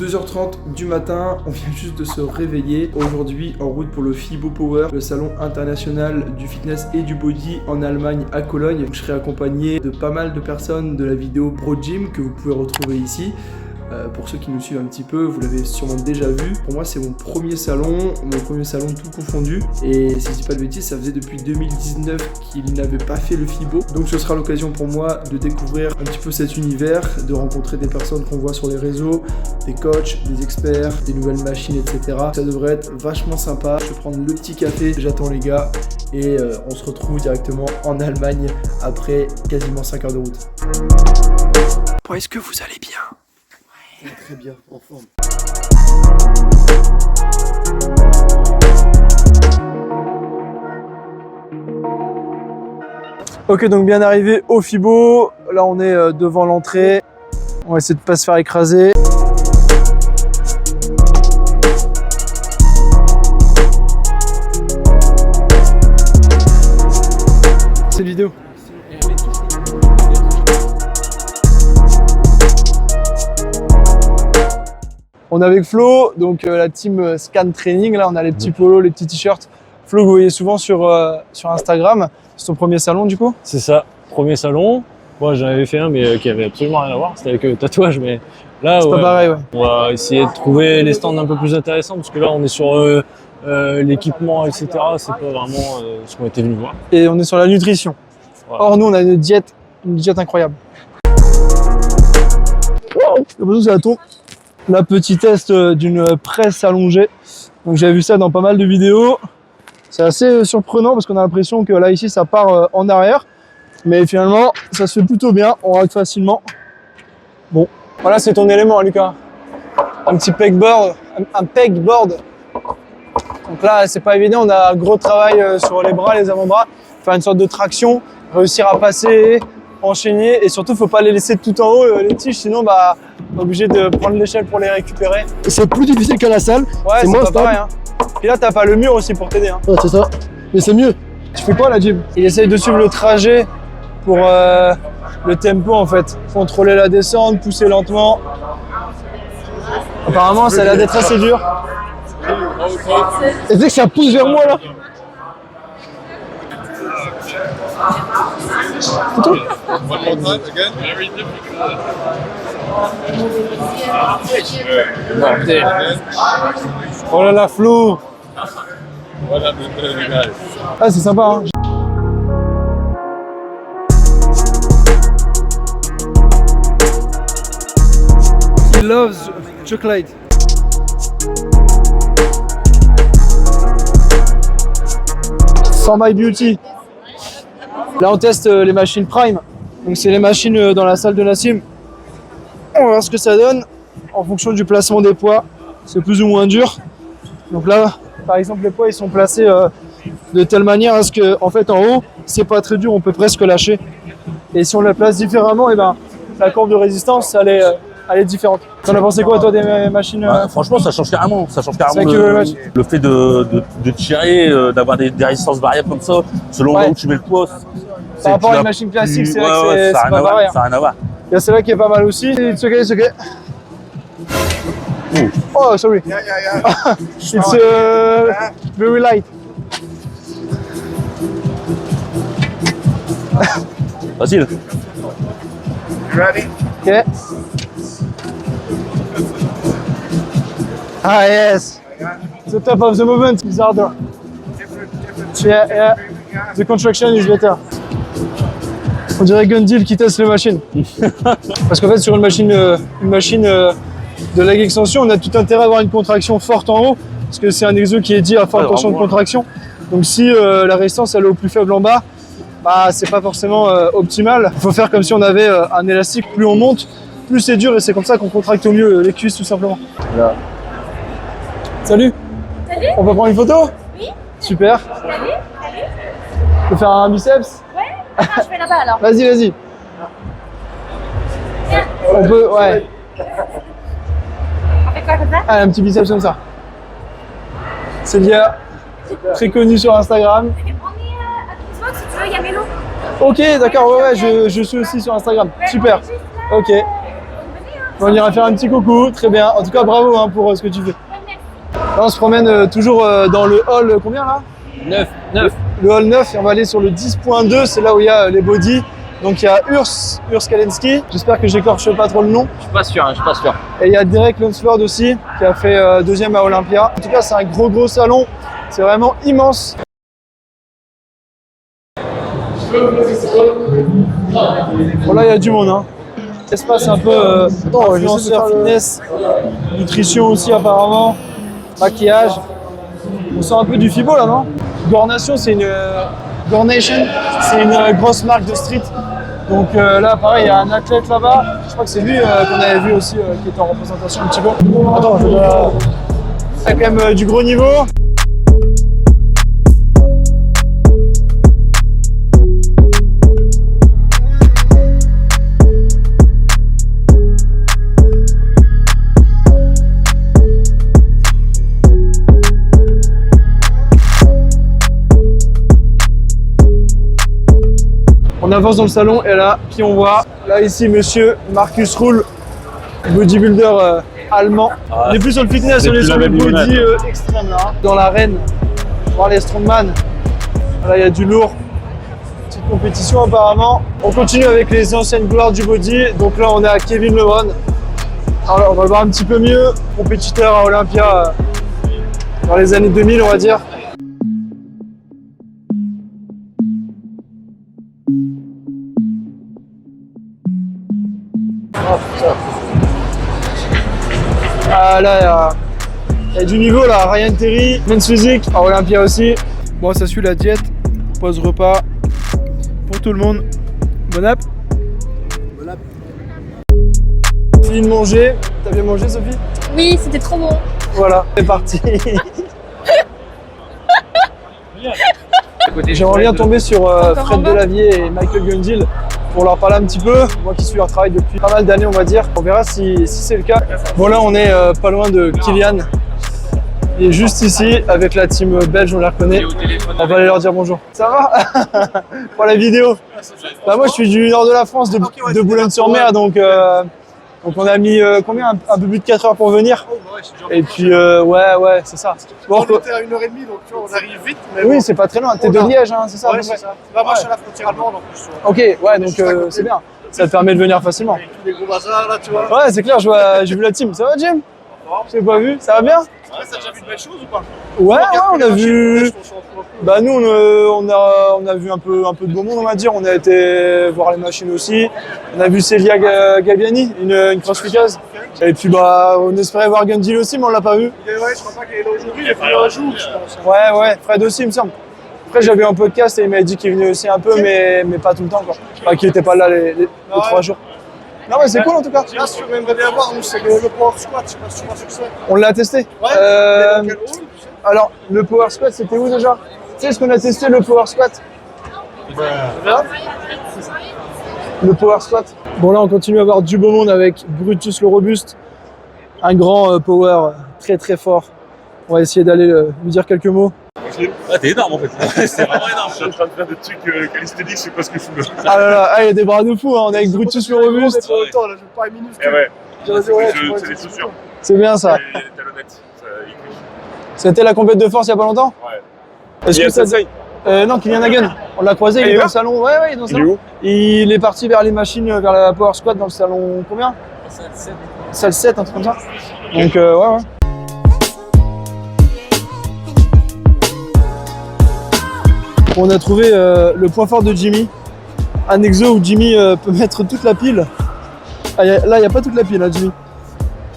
2h30 du matin, on vient juste de se réveiller. Aujourd'hui, en route pour le FIBO Power, le salon international du fitness et du body en Allemagne à Cologne. Je serai accompagné de pas mal de personnes de la vidéo Bro Gym que vous pouvez retrouver ici. Pour ceux qui nous suivent un petit peu, vous l'avez sûrement déjà vu. Pour moi, c'est mon premier salon tout confondu. Et si je dis pas de bêtises, ça faisait depuis 2019 qu'il n'avait pas fait le FIBO. Donc ce sera l'occasion pour moi de découvrir un petit peu cet univers, de rencontrer des personnes qu'on voit sur les réseaux, des coachs, des experts, des nouvelles machines, etc. Ça devrait être vachement sympa. Je vais prendre le petit café, j'attends les gars. Et on se retrouve directement en Allemagne après quasiment 5 heures de route. Bon, est-ce que vous allez bien ? Très bien, en forme. Ok, donc bien arrivé au FIBO. Là, on est devant l'entrée. On va essayer de ne pas se faire écraser. C'est une vidéo. On est avec Flo, donc la team Scan Training. Là, on a les petits polos, les petits t-shirts. Flo, que vous voyez souvent sur Instagram. C'est ton premier salon, du coup? C'est ça, premier salon. Moi, j'en avais fait un, mais qui avait absolument rien à voir. C'était avec tatouage, mais là, c'est pas pareil, ouais. On va essayer de trouver les stands un peu plus intéressants, parce que là, on est sur l'équipement, etc. C'est pas vraiment ce qu'on était venu voir. Et on est sur la nutrition. Voilà. Or, nous, on a une diète incroyable. Wow, c'est la tombe. Là, petit test d'une presse allongée. Donc j'avais vu ça dans pas mal de vidéos. C'est assez surprenant parce qu'on a l'impression que là, ici, ça part en arrière. Mais finalement, ça se fait plutôt bien. On rate facilement. Bon, voilà, c'est ton élément, hein, Lucas. Un petit pegboard. Un pegboard. Donc là, c'est pas évident. On a un gros travail sur les bras, les avant-bras. Faire une sorte de traction. Réussir à passer, enchaîner. Et surtout, faut pas les laisser tout en haut, les tiges. Sinon, bah, on est obligé de prendre l'échelle pour les récupérer. C'est plus difficile qu'à la salle. Ouais, c'est pas pareil. Hein. Puis là, t'as pas le mur aussi pour t'aider. Hein. Ouais, c'est ça. Mais c'est mieux. Tu fais quoi, la gym? Il essaye de suivre le trajet pour le tempo, en fait. Contrôler la descente, pousser lentement. Apparemment, ça a l'air d'être assez dur. Et dès que ça pousse vers moi, là. C'est tout. Oh là là, Flo. Ah, c'est sympa, hein. He loves chocolate. For my beauty. Là, on teste les machines Prime. Donc, c'est les machines dans la salle de Nassim. On va voir ce que ça donne en fonction du placement des poids. C'est plus ou moins dur. Donc là, par exemple, les poids ils sont placés de telle manière à ce que, en fait, en haut, c'est pas très dur, on peut presque lâcher. Et si on la place différemment, et ben, la courbe de résistance, elle est différente. T'en as pensé quoi, toi, des machines Franchement, ça change carrément. Ça change carrément le fait de tirer, d'avoir des résistances variables comme ça, selon là où tu mets le poids. Par rapport à une machine classique, c'est vrai que c'est pas pareil. Ça n'a rien à voir. Il y a celle-là qui est pas mal aussi. It's okay, it's okay. Oh, sorry. Yeah. It's very light. Facile. Ready? Okay. Ah, yes. The top of the movement is harder. Yeah. The contraction is better. On dirait Gundil qui teste les machines. Parce qu'en fait, sur une machine de leg extension, on a tout intérêt à avoir une contraction forte en haut, parce que c'est un exo qui est dit à forte tension de contraction. Donc si la résistance elle est au plus faible en bas, bah c'est pas forcément optimal. Il faut faire comme si on avait un élastique, plus on monte, plus c'est dur, et c'est comme ça qu'on contracte au mieux les cuisses tout simplement. Voilà. Salut. Salut. On peut prendre une photo? Oui. Super. Salut. On peut faire un biceps? Ouais. Ah, je vais là-bas alors. Vas-y. On peut, ouais. On fait quoi comme ça? Ah, un petit biceps comme ça. Célia, très connue sur Instagram. On est à Xbox si tu veux, il y a Mélo. Ok, d'accord, ouais, je suis aussi sur Instagram. Super. Ok. On ira faire un petit coucou, très bien. En tout cas, bravo hein, pour ce que tu fais. Là, on se promène toujours dans le hall, combien là 9. Le hall 9 et on va aller sur le 10.2, c'est là où il y a les bodies. Donc il y a Urs Kalenski, j'espère que j'écorche pas trop le nom. Je suis pas sûr. Et il y a Derek Lunsford aussi, qui a fait deuxième à Olympia. En tout cas, c'est un gros salon, c'est vraiment immense. Bon là, il y a du monde. Hein. Espace un peu influenceur fitness, nutrition aussi apparemment, maquillage. On sent un peu du FIBO là, non? Gornation, c'est une grosse marque de street. Donc là, pareil, il y a un athlète là-bas. Je crois que c'est lui qu'on avait vu aussi, qui était en représentation un petit peu. Attends, il y a quand même du gros niveau. On avance dans le salon et là, qui on voit? Là, ici, monsieur Marcus Ruhl, bodybuilder allemand. On est plus sur le fitness, on est sur le body extrême là. Hein. Dans l'arène, voir les strongman. Là, il y a du lourd. Petite compétition apparemment. On continue avec les anciennes gloires du body. Donc là, on est à Kevin Lebron. Alors, on va le voir un petit peu mieux. Compétiteur à Olympia dans les années 2000, on va dire. Ah là, il y a du niveau là, Ryan Terry, Men's Physique, à Olympia aussi. Bon, ça suit la diète, pause repas pour tout le monde. Bon app. Fini de manger, t'as bien mangé Sophie? Oui, c'était trop bon. Voilà, c'est parti. J'aimerais bien tomber sur Fred Delavier et Michael Gundil pour leur parler un petit peu. Moi qui suis leur travail depuis pas mal d'années, on va dire. On verra si c'est le cas. Bon là, on est pas loin de Kylian. Il est juste ici avec la team belge, on la reconnaît. On va aller leur dire bonjour. Ça va? Pour la vidéo. Bah moi je suis du nord de la France, de Boulogne-sur-Mer, donc on a mis combien, un peu plus de 4 heures pour venir. Et puis ouais, c'est ça. Bon, on était à 1h30, donc tu vois, on arrive vite. Mais oui, bon. c'est pas très loin. T'es de Liège, hein, c'est ça? Ouais, c'est ça. Bah, moi, je suis à la frontière allemande en plus. Ok, ouais, donc c'est bien. Ça te permet de venir facilement. Avec tous les gros bazars là, tu vois. Ouais, c'est clair, j'ai vu la team. Ça va, Jim? Je t'ai pas vu. Ça va bien? Ouais, t'as déjà vu de belles choses ou pas? Ouais, on a vu. Bah nous, on a vu un peu de beau monde, on va dire. On a été voir les machines aussi. On a vu Célia Gabiani, une crossfiteuse. Et puis bah, on espérait voir Gundil aussi, mais on l'a pas vu. Ouais, je crois pas qu'il est là aujourd'hui. Il est venu un jour, je pense. Ouais, Fred aussi, il me semble. Après, j'avais un podcast et il m'a dit qu'il venait aussi un peu, mais pas tout le temps, quoi. Enfin, qu'il était pas là les 3 jours. Non, mais c'est cool en tout cas. Là, si tu aimerais bien voir, nous, c'est le Power Squat. Je sais pas si tu vois ce que c'est. On l'a testé. Ouais. Il est dans quel hall, tu sais? Alors, le Power Squat, c'était où déjà? Tu sais ce qu'on a testé, le Power Squat? Le Power Squat. Bon, là, on continue à avoir du beau monde avec Brutus le Robuste. Un grand power très fort. On va essayer d'aller lui dire quelques mots. Ah, t'es énorme en fait. C'est vraiment énorme. Je suis en train de faire des trucs calistheniques, je sais pas ce que je fous. Ah là là, il y a des bras de fou, hein. On est avec Brutus le Robuste. Pas autant, là, je veux pas une minute. Eh ouais. Ouais, C'est des chaussures. C'est bien ça. Et les talonnettes. Il crie. C'était la compète de force il y a pas longtemps? Ouais. Est-ce que ça... non, Kylian Hagen. On l'a croisé, il est dans le salon. Ouais, il est dans le salon. Il est où? Il est parti vers les machines, vers la Power Squat dans le salon combien? Salle 7, un truc comme ça. Donc ouais. On a trouvé le point fort de Jimmy. Un exo où Jimmy peut mettre toute la pile. Ah, là, il n'y a pas toute la pile, hein, Jimmy.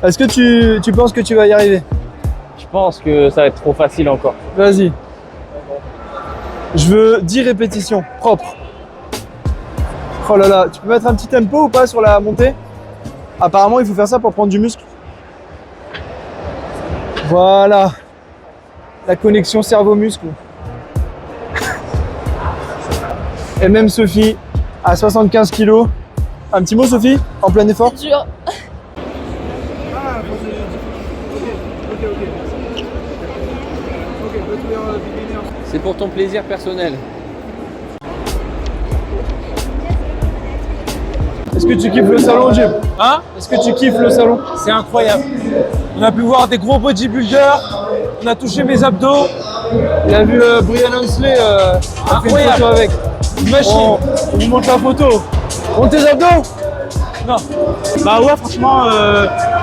Est-ce que tu penses que tu vas y arriver? Je pense que ça va être trop facile encore. Vas-y. Je veux 10 répétitions, propres. Oh là là, tu peux mettre un petit tempo ou pas sur la montée? Apparemment, il faut faire ça pour prendre du muscle. Voilà. La connexion cerveau-muscle. Et même Sophie, à 75 kg. Un petit mot, Sophie, en plein effort? Dur. C'est pour ton plaisir personnel. Est-ce que tu kiffes le salon, Jim? Hein? Est-ce que tu kiffes le salon? C'est incroyable. On a pu voir des gros bodybuilders, on a touché mes abdos. Il a vu Brian Hensley, on a fait une Incroyable. photo avec. Machine. On lui montre la photo. Monte tes abdos. Non. Bah ouais, franchement,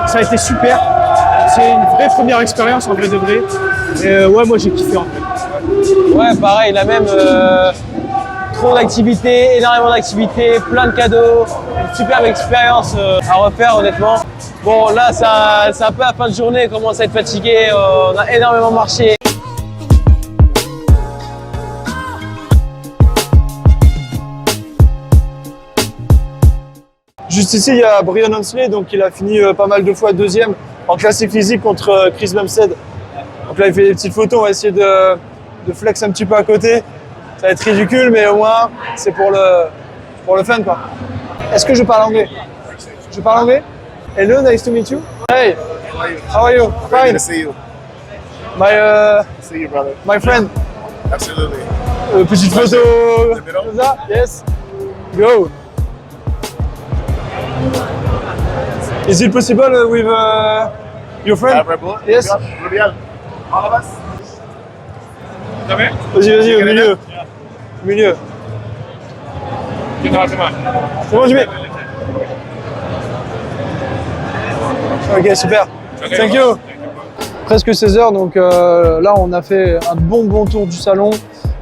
ça a été super. C'est une vraie première expérience en vrai de vrai. Et ouais, moi j'ai kiffé en fait. Ouais, pareil, la même. Trop d'activités, énormément d'activités, plein de cadeaux, une superbe expérience à refaire honnêtement. Bon là c'est un peu la fin de journée, on commence à être fatigué, on a énormément marché. Juste ici il y a Brian Hensley, donc il a fini pas mal de fois deuxième en classique physique contre Chris Bumstead. Donc là il fait des petites photos, on va essayer de flex un petit peu à côté. Ça va être ridicule, mais au moins, c'est pour le fun, quoi. Est-ce que je parle anglais? Je parle anglais? Hello, nice to meet you. Hey, how are you? Fine. Good to see you. My, See you, brother. my friend. Absolutely. Petite photo. Comme ça? Yes. Go. Is it possible with your friend? Yes. All of us. Vas-y, au milieu. Au milieu. C'est bon, j'y vais. Ok, super. Thank you. Presque 16 h, donc là on a fait un bon tour du salon.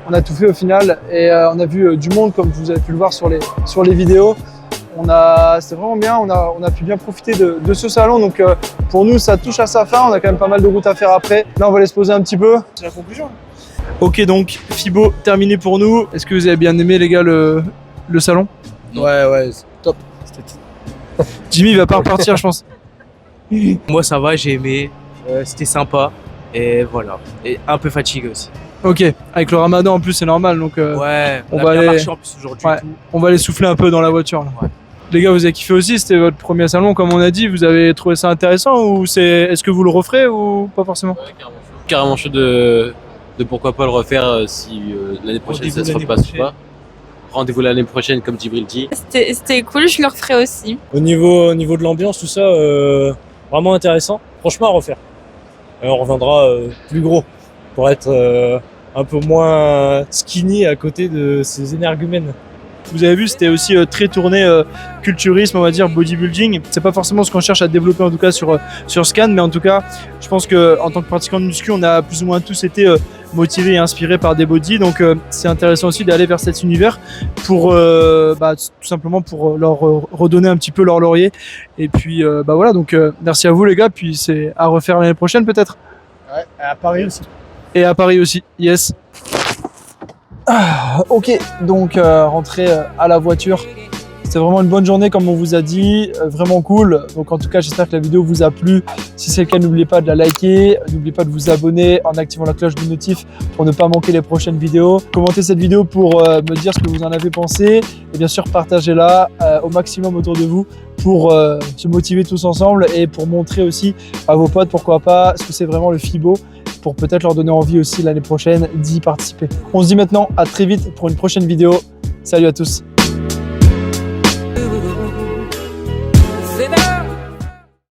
On a tout fait au final et on a vu du monde comme vous avez pu le voir sur les vidéos. C'était vraiment bien, on a pu bien profiter de ce salon. Donc pour nous ça touche à sa fin, on a quand même pas mal de routes à faire après. Là on va aller se poser un petit peu. C'est la conclusion. Ok, donc FIBO terminé pour nous. Est-ce que vous avez bien aimé les gars le salon? Ouais, c'est top. Jimmy va pas repartir je pense. Moi ça va, j'ai aimé. C'était sympa. Et voilà. Et un peu fatigué aussi. Ok, avec le ramadan en plus c'est normal donc Ouais, on on va a bien aller- marché en plus aujourd'hui. ouais. et tout. On va aller souffler un peu dans la voiture là. Ouais. Les gars, vous avez kiffé aussi, c'était votre premier salon comme on a dit, vous avez trouvé ça intéressant ou est-ce que vous le referez ou pas forcément? Carrément chaud de pourquoi pas le refaire si l'année prochaine ça se repasse ou pas. Rendez-vous l'année prochaine comme Djibril dit. C'était cool, je le referai aussi. Au niveau de l'ambiance, tout ça, vraiment intéressant. Franchement, à refaire. On reviendra plus gros pour être un peu moins skinny à côté de ces énergumènes. Vous avez vu, c'était aussi très tourné culturisme, on va dire bodybuilding. C'est pas forcément ce qu'on cherche à développer en tout cas sur Scan, mais en tout cas, je pense que en tant que pratiquant de muscu, on a plus ou moins tous été motivés et inspirés par des body. Donc c'est intéressant aussi d'aller vers cet univers pour tout simplement pour leur redonner un petit peu leur laurier. Et puis voilà, donc merci à vous les gars. Puis c'est à refaire l'année prochaine peut-être. Ouais, à Paris aussi. Et à Paris aussi, yes. Ok, donc rentrer à la voiture. C'était vraiment une bonne journée comme on vous a dit, vraiment cool. Donc en tout cas, j'espère que la vidéo vous a plu. Si c'est le cas, n'oubliez pas de la liker, n'oubliez pas de vous abonner en activant la cloche de notif pour ne pas manquer les prochaines vidéos. Commentez cette vidéo pour me dire ce que vous en avez pensé et bien sûr partagez-la au maximum autour de vous pour se motiver tous ensemble et pour montrer aussi à vos potes pourquoi pas ce que c'est vraiment le FIBO, pour peut-être leur donner envie aussi l'année prochaine d'y participer. On se dit maintenant à très vite pour une prochaine vidéo. Salut à tous.